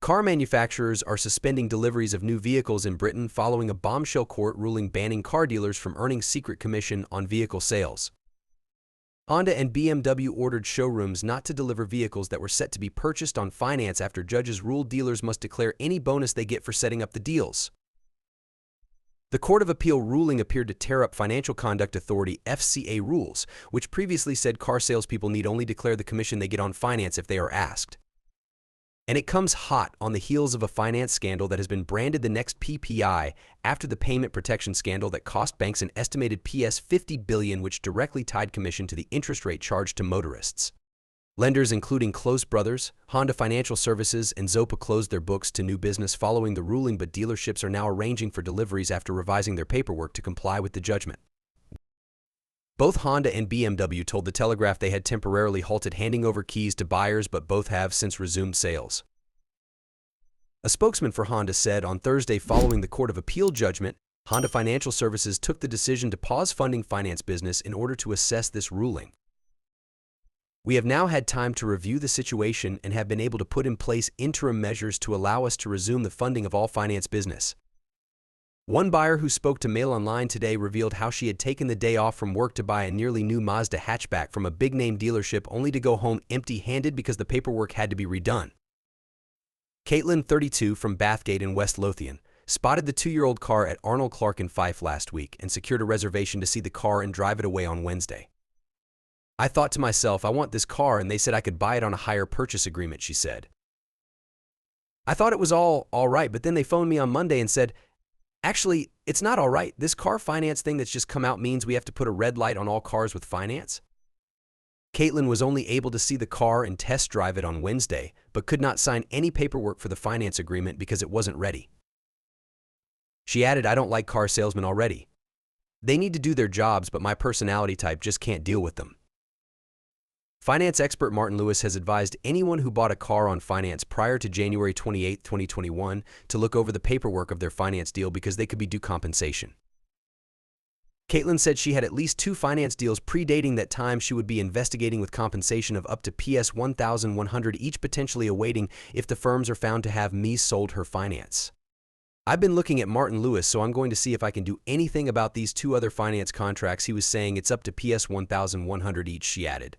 Car manufacturers are suspending deliveries of new vehicles in Britain following a bombshell court ruling banning car dealers from earning secret commission on vehicle sales. Honda and BMW ordered showrooms not to deliver vehicles that were set to be purchased on finance after judges ruled dealers must declare any bonus they get for setting up the deals. The Court of Appeal ruling appeared to tear up Financial Conduct Authority (FCA) rules, which previously said car salespeople need only declare the commission they get on finance if they are asked. And it comes hot on the heels of a finance scandal that has been branded the next PPI after the payment protection scandal that cost banks an estimated $50 billion, which directly tied commission to the interest rate charged to motorists. Lenders including Close Brothers, Honda Financial Services, and Zopa closed their books to new business following the ruling, but dealerships are now arranging for deliveries after revising their paperwork to comply with the judgment. Both Honda and BMW told The Telegraph they had temporarily halted handing over keys to buyers, but both have since resumed sales. A spokesman for Honda said on Thursday following the Court of Appeal judgment, Honda Financial Services took the decision to pause funding finance business in order to assess this ruling. We have now had time to review the situation and have been able to put in place interim measures to allow us to resume the funding of all finance business. One buyer who spoke to Mail Online today revealed how she had taken the day off from work to buy a nearly new Mazda hatchback from a big-name dealership only to go home empty-handed because the paperwork had to be redone. Caitlin, 32, from Bathgate in West Lothian, spotted the 2-year-old car at Arnold Clark in Fife last week and secured a reservation to see the car and drive it away on Wednesday. I thought to myself, I want this car, and they said I could buy it on a hire purchase agreement, she said. I thought it was all right, but then they phoned me on Monday and said, actually, it's not all right. This car finance thing that's just come out means we have to put a red light on all cars with finance. Caitlin was only able to see the car and test drive it on Wednesday, but could not sign any paperwork for the finance agreement because it wasn't ready. She added, I don't like car salesmen already. They need to do their jobs, but my personality type just can't deal with them. Finance expert Martin Lewis has advised anyone who bought a car on finance prior to January 28, 2021 to look over the paperwork of their finance deal because they could be due compensation. Caitlin said she had at least 2 finance deals predating that time she would be investigating with compensation of up to $1,100 each, potentially awaiting if the firms are found to have mis-sold her finance. I've been looking at Martin Lewis, so I'm going to see if I can do anything about these 2 other finance contracts. He was saying it's up to $1,100 each, she added.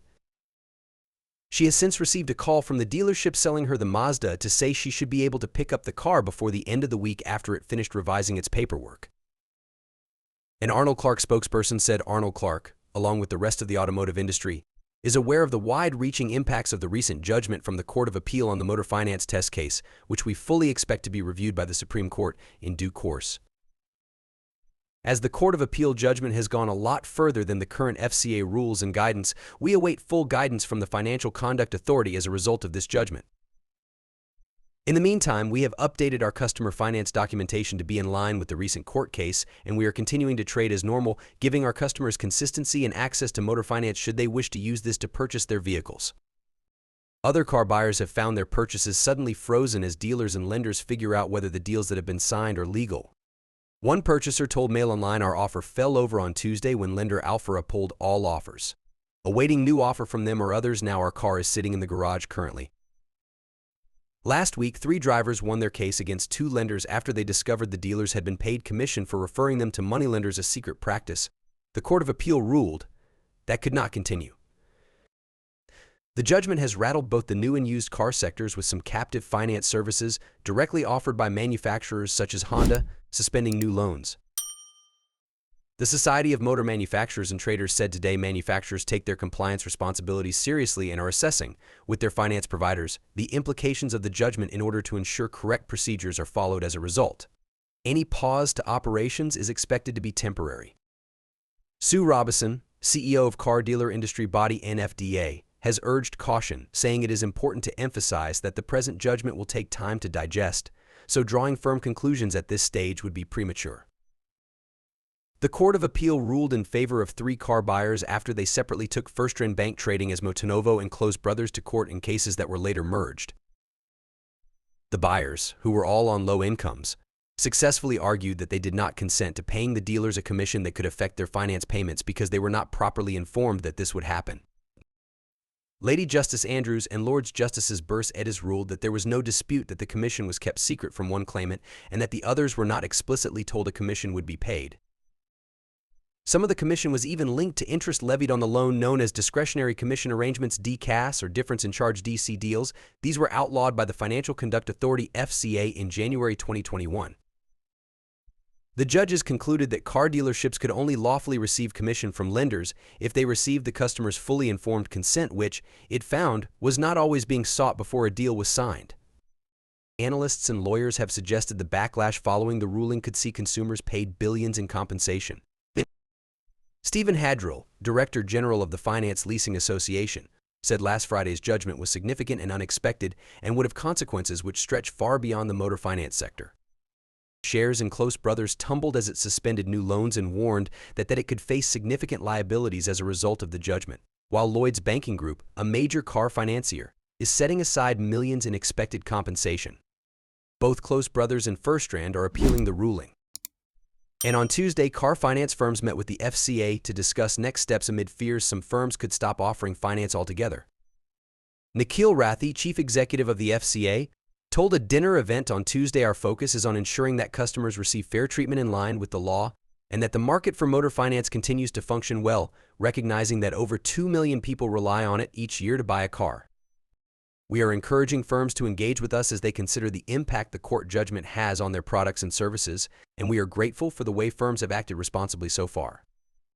She has since received a call from the dealership selling her the Mazda to say she should be able to pick up the car before the end of the week after it finished revising its paperwork. An Arnold Clark spokesperson said Arnold Clark, along with the rest of the automotive industry, is aware of the wide-reaching impacts of the recent judgment from the Court of Appeal on the motor finance test case, which we fully expect to be reviewed by the Supreme Court in due course. As the Court of Appeal judgment has gone a lot further than the current FCA rules and guidance, we await full guidance from the Financial Conduct Authority as a result of this judgment. In the meantime, we have updated our customer finance documentation to be in line with the recent court case, and we are continuing to trade as normal, giving our customers consistency and access to motor finance should they wish to use this to purchase their vehicles. Other car buyers have found their purchases suddenly frozen as dealers and lenders figure out whether the deals that have been signed are legal. One purchaser told Mail Online our offer fell over on Tuesday when lender Alphara pulled all offers. Awaiting new offer from them or others, now our car is sitting in the garage currently. Last week, 3 drivers won their case against 2 lenders after they discovered the dealers had been paid commission for referring them to moneylenders, a secret practice. The Court of Appeal ruled that could not continue. The judgment has rattled both the new and used car sectors, with some captive finance services directly offered by manufacturers such as Honda suspending new loans. The Society of Motor Manufacturers and Traders said today manufacturers take their compliance responsibilities seriously and are assessing, with their finance providers, the implications of the judgment in order to ensure correct procedures are followed as a result. Any pause to operations is expected to be temporary. Sue Robison, CEO of car dealer industry body NFDA, has urged caution, saying it is important to emphasize that the present judgment will take time to digest, so drawing firm conclusions at this stage would be premature. The Court of Appeal ruled in favor of 3 car buyers after they separately took FirstRand Bank trading as Motonovo and Close Brothers to court in cases that were later merged. The buyers, who were all on low incomes, successfully argued that they did not consent to paying the dealers a commission that could affect their finance payments because they were not properly informed that this would happen. Lady Justice Andrews and Lords Justices Burse Edis ruled that there was no dispute that the commission was kept secret from one claimant and that the others were not explicitly told a commission would be paid. Some of the commission was even linked to interest levied on the loan known as discretionary commission arrangements DCAS or difference in charge DC deals. These were outlawed by the Financial Conduct Authority FCA in January 2021. The judges concluded that car dealerships could only lawfully receive commission from lenders if they received the customer's fully informed consent, which, it found, was not always being sought before a deal was signed. Analysts and lawyers have suggested the backlash following the ruling could see consumers paid billions in compensation. Stephen Hadrill, Director General of the Finance Leasing Association, said last Friday's judgment was significant and unexpected and would have consequences which stretch far beyond the motor finance sector. Shares in Close Brothers tumbled as it suspended new loans and warned that it could face significant liabilities as a result of the judgment, while Lloyd's Banking Group, a major car financier, is setting aside millions in expected compensation. Both Close Brothers and FirstStrand are appealing the ruling. And on Tuesday, car finance firms met with the FCA to discuss next steps amid fears some firms could stop offering finance altogether. Nikhil Rathi, chief executive of the FCA, told a dinner event on Tuesday, "Our focus is on ensuring that customers receive fair treatment in line with the law and that the market for motor finance continues to function well, recognizing that over 2 million people rely on it each year to buy a car. We are encouraging firms to engage with us as they consider the impact the court judgment has on their products and services, and we are grateful for the way firms have acted responsibly so far."